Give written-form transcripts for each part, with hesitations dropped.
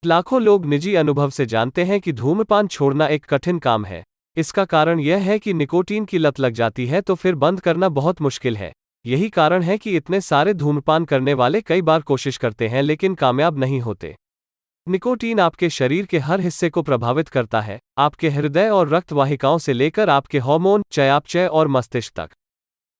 लाखों लोग निजी अनुभव से जानते हैं कि धूम्रपान छोड़ना एक कठिन काम है। इसका कारण यह है कि निकोटीन की लत लग जाती है तो फिर बंद करना बहुत मुश्किल है। यही कारण है कि इतने सारे धूम्रपान करने वाले कई बार कोशिश करते हैं लेकिन कामयाब नहीं होते। निकोटीन आपके शरीर के हर हिस्से को प्रभावित करता है, आपके हृदय और रक्त वाहिकाओं से लेकर आपके हार्मोन, चयापचय और मस्तिष्क तक।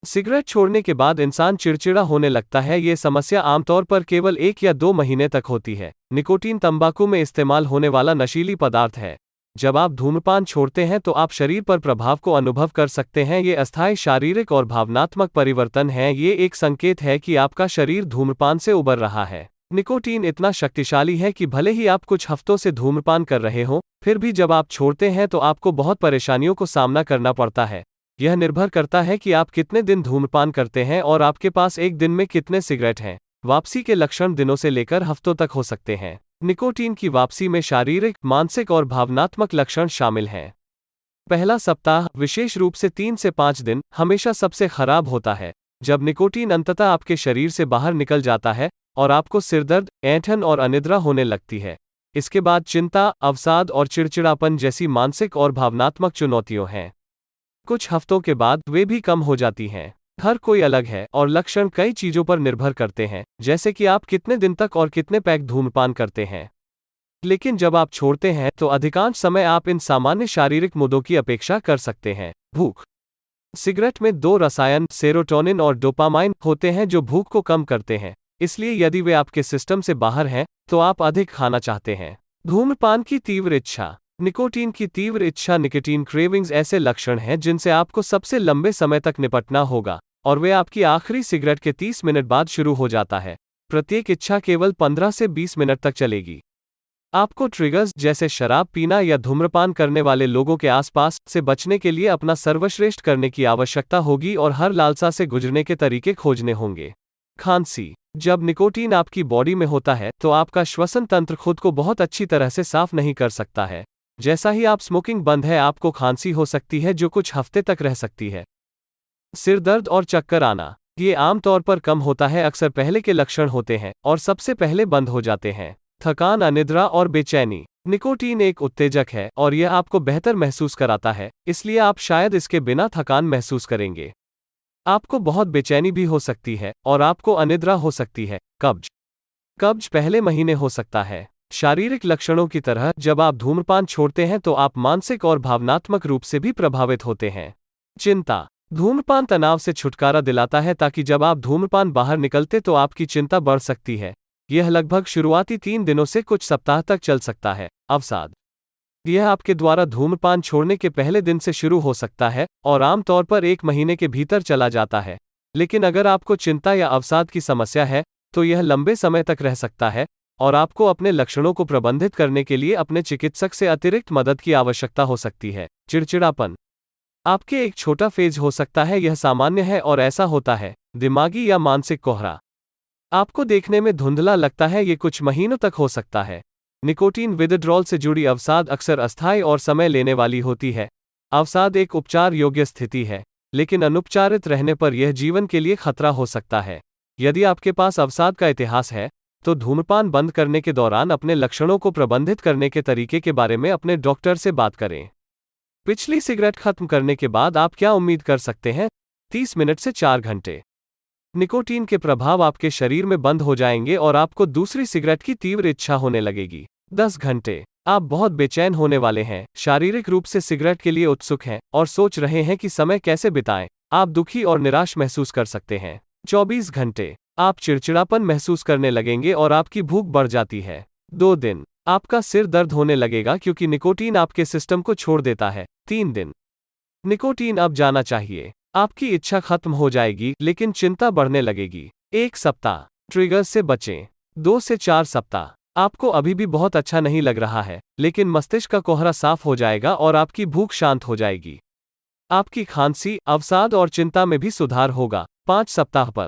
सिगरेट छोड़ने के बाद इंसान चिड़चिड़ा होने लगता है। ये समस्या आमतौर पर केवल 1 या 2 महीने तक होती है। निकोटीन तंबाकू में इस्तेमाल होने वाला नशीली पदार्थ है। जब आप धूम्रपान छोड़ते हैं तो आप शरीर पर प्रभाव को अनुभव कर सकते हैं। ये अस्थायी शारीरिक और भावनात्मक परिवर्तन हैं। ये एक संकेत है कि आपका शरीर धूम्रपान से उबर रहा है। निकोटीन इतना शक्तिशाली है कि भले ही आप कुछ हफ्तों से धूम्रपान कर रहे हों, फिर भी जब आप छोड़ते हैं तो आपको बहुत परेशानियों को सामना करना पड़ता है। यह निर्भर करता है कि आप कितने दिन धूम्रपान करते हैं और आपके पास एक दिन में कितने सिगरेट हैं। वापसी के लक्षण दिनों से लेकर हफ्तों तक हो सकते हैं। निकोटीन की वापसी में शारीरिक, मानसिक और भावनात्मक लक्षण शामिल हैं। पहला सप्ताह, विशेष रूप से 3 से 5 दिन, हमेशा सबसे खराब होता है। जब निकोटीन अंततः आपके शरीर से बाहर निकल जाता है और आपको सिरदर्द, ऐंठन और अनिद्रा होने लगती है। इसके बाद चिंता, अवसाद और चिड़चिड़ापन जैसी मानसिक और भावनात्मक चुनौतियां हैं। कुछ हफ्तों के बाद वे भी कम हो जाती हैं। हर कोई अलग है और लक्षण कई चीजों पर निर्भर करते हैं, जैसे कि आप कितने दिन तक और कितने पैक धूम्रपान करते हैं। लेकिन जब आप छोड़ते हैं तो अधिकांश समय आप इन सामान्य शारीरिक मुद्दों की अपेक्षा कर सकते हैं। भूख। सिगरेट में 2 रसायन, सेरोटोनिन और डोपामाइन, होते हैं जो भूख को कम करते हैं। इसलिए यदि वे आपके सिस्टम से बाहर हैं, तो आप अधिक खाना चाहते हैं। धूम्रपान की तीव्र इच्छा। निकोटीन की तीव्र इच्छा, निकोटीन क्रेविंग्स, ऐसे लक्षण हैं जिनसे आपको सबसे लंबे समय तक निपटना होगा, और वे आपकी आखिरी सिगरेट के 30 मिनट बाद शुरू हो जाता है। प्रत्येक इच्छा केवल 15 से 20 मिनट तक चलेगी। आपको ट्रिगर्स जैसे शराब पीना या धूम्रपान करने वाले लोगों के आसपास से बचने के लिए अपना सर्वश्रेष्ठ करने की आवश्यकता होगी और हर लालसा से गुजरने के तरीके खोजने होंगे। खांसी। जब निकोटीन आपकी बॉडी में होता है तो आपका श्वसन तंत्र खुद को बहुत अच्छी तरह से साफ नहीं कर सकता है। जैसा ही आप स्मोकिंग बंद है, आपको खांसी हो सकती है जो कुछ हफ्ते तक रह सकती है। सिर दर्द और चक्कर आना। ये आमतौर पर कम होता है, अक्सर पहले के लक्षण होते हैं और सबसे पहले बंद हो जाते हैं। थकान, अनिद्रा और बेचैनी। निकोटीन एक उत्तेजक है और यह आपको बेहतर महसूस कराता है, इसलिए आप शायद इसके बिना थकान महसूस करेंगे। आपको बहुत बेचैनी भी हो सकती है और आपको अनिद्रा हो सकती है। कब्ज। कब्ज पहले महीने हो सकता है। शारीरिक लक्षणों की तरह जब आप धूम्रपान छोड़ते हैं तो आप मानसिक और भावनात्मक रूप से भी प्रभावित होते हैं। चिंता। धूम्रपान तनाव से छुटकारा दिलाता है ताकि जब आप धूम्रपान बाहर निकलते तो आपकी चिंता बढ़ सकती है। यह लगभग शुरुआती 3 दिनों से कुछ सप्ताह तक चल सकता है। अवसाद। यह आपके द्वारा धूम्रपान छोड़ने के पहले दिन से शुरू हो सकता है और आमतौर पर 1 महीने के भीतर चला जाता है। लेकिन अगर आपको चिंता या अवसाद की समस्या है तो यह लंबे समय तक रह सकता है और आपको अपने लक्षणों को प्रबंधित करने के लिए अपने चिकित्सक से अतिरिक्त मदद की आवश्यकता हो सकती है। चिड़चिड़ापन। आपके एक छोटा फेज हो सकता है, यह सामान्य है और ऐसा होता है। दिमागी या मानसिक कोहरा। आपको देखने में धुंधला लगता है, ये कुछ महीनों तक हो सकता है। निकोटीन विथड्रॉल से जुड़ी अवसाद अक्सर अस्थायी और समय लेने वाली होती है। अवसाद एक उपचार योग्य स्थिति है, लेकिन अनुपचारित रहने पर यह जीवन के लिए खतरा हो सकता है। यदि आपके पास अवसाद का इतिहास है तो धूम्रपान बंद करने के दौरान अपने लक्षणों को प्रबंधित करने के तरीके के बारे में अपने डॉक्टर से बात करें। पिछली सिगरेट खत्म करने के बाद आप क्या उम्मीद कर सकते हैं? 30 मिनट से 4 घंटे। निकोटीन के प्रभाव आपके शरीर में बंद हो जाएंगे और आपको दूसरी सिगरेट की तीव्र इच्छा होने लगेगी। 10 घंटे। आप बहुत बेचैन होने वाले हैं, शारीरिक रूप से सिगरेट के लिए उत्सुक हैं और सोच रहे हैं कि समय कैसे बिताएं। आप दुखी और निराश महसूस कर सकते हैं। 24 घंटे। आप चिड़चिड़ापन महसूस करने लगेंगे और आपकी भूख बढ़ जाती है। 2 दिन। आपका सिर दर्द होने लगेगा क्योंकि निकोटीन आपके सिस्टम को छोड़ देता है। 3 दिन। निकोटीन अब जाना चाहिए। आपकी इच्छा खत्म हो जाएगी लेकिन चिंता बढ़ने लगेगी। 1 सप्ताह। ट्रिगर्स से बचें। 2 से 4 सप्ताह। आपको अभी भी बहुत अच्छा नहीं लग रहा है, लेकिन मस्तिष्क का कोहरा साफ हो जाएगा और आपकी भूख शांत हो जाएगी। आपकी खांसी, अवसाद और चिंता में भी सुधार होगा। 5 सप्ताह पर।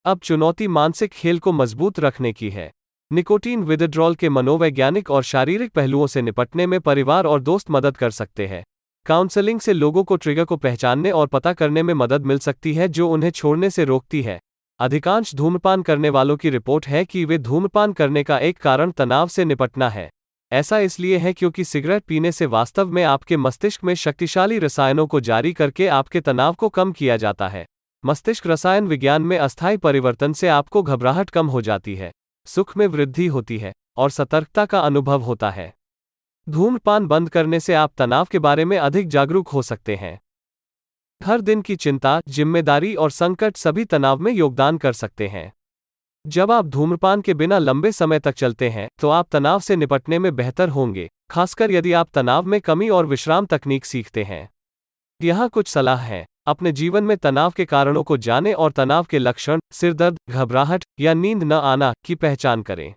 अब चुनौती मानसिक खेल को मजबूत रखने की है। निकोटीन विथड्रॉल के मनोवैज्ञानिक और शारीरिक पहलुओं से निपटने में परिवार और दोस्त मदद कर सकते हैं। काउंसलिंग से लोगों को ट्रिगर को पहचानने और पता करने में मदद मिल सकती है जो उन्हें छोड़ने से रोकती है। अधिकांश धूम्रपान करने वालों की रिपोर्ट है कि वे धूम्रपान करने का एक कारण तनाव से निपटना है। ऐसा इसलिए है क्योंकि सिगरेट पीने से वास्तव में आपके मस्तिष्क में शक्तिशाली रसायनों को जारी करके आपके तनाव को कम किया जाता है। मस्तिष्क रसायन विज्ञान में अस्थायी परिवर्तन से आपको घबराहट कम हो जाती है, सुख में वृद्धि होती है और सतर्कता का अनुभव होता है। धूम्रपान बंद करने से आप तनाव के बारे में अधिक जागरूक हो सकते हैं। हर दिन की चिंता, जिम्मेदारी और संकट सभी तनाव में योगदान कर सकते हैं। जब आप धूम्रपान के बिना लंबे समय तक चलते हैं, तो आप तनाव से निपटने में बेहतर होंगे, खासकर यदि आप तनाव में कमी और विश्राम तकनीक सीखते हैं। यहाँ कुछ सलाह है। अपने जीवन में तनाव के कारणों को जानें और तनाव के लक्षण, सिरदर्द, घबराहट या नींद न आना की पहचान करें।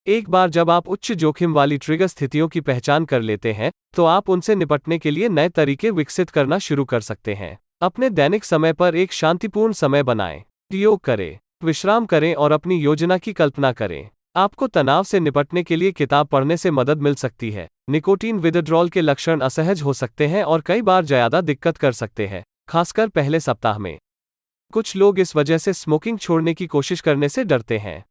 एक बार जब आप उच्च जोखिम वाली ट्रिगर स्थितियों की पहचान कर लेते हैं, तो आप उनसे निपटने के लिए नए तरीके विकसित करना शुरू कर सकते हैं। अपने दैनिक समय पर एक शांतिपूर्ण समय बनाएं, योग करें, विश्राम करें और अपनी योजना की कल्पना करें। आपको तनाव से निपटने के लिए किताब पढ़ने से मदद मिल सकती है। निकोटीन विथड्रॉल के लक्षण असहज हो सकते हैं और कई बार ज्यादा दिक्कत कर सकते हैं, खासकर पहले सप्ताह में। कुछ लोग इस वजह से स्मोकिंग छोड़ने की कोशिश करने से डरते हैं,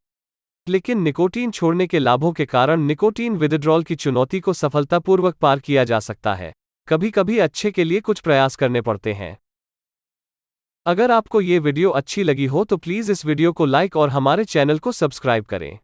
लेकिन निकोटीन छोड़ने के लाभों के कारण निकोटीन विथड्रॉल की चुनौती को सफलतापूर्वक पार किया जा सकता है। कभी कभी अच्छे के लिए कुछ प्रयास करने पड़ते हैं। अगर आपको ये वीडियो अच्छी लगी हो तो प्लीज़ इस वीडियो को लाइक और हमारे चैनल को सब्सक्राइब करें।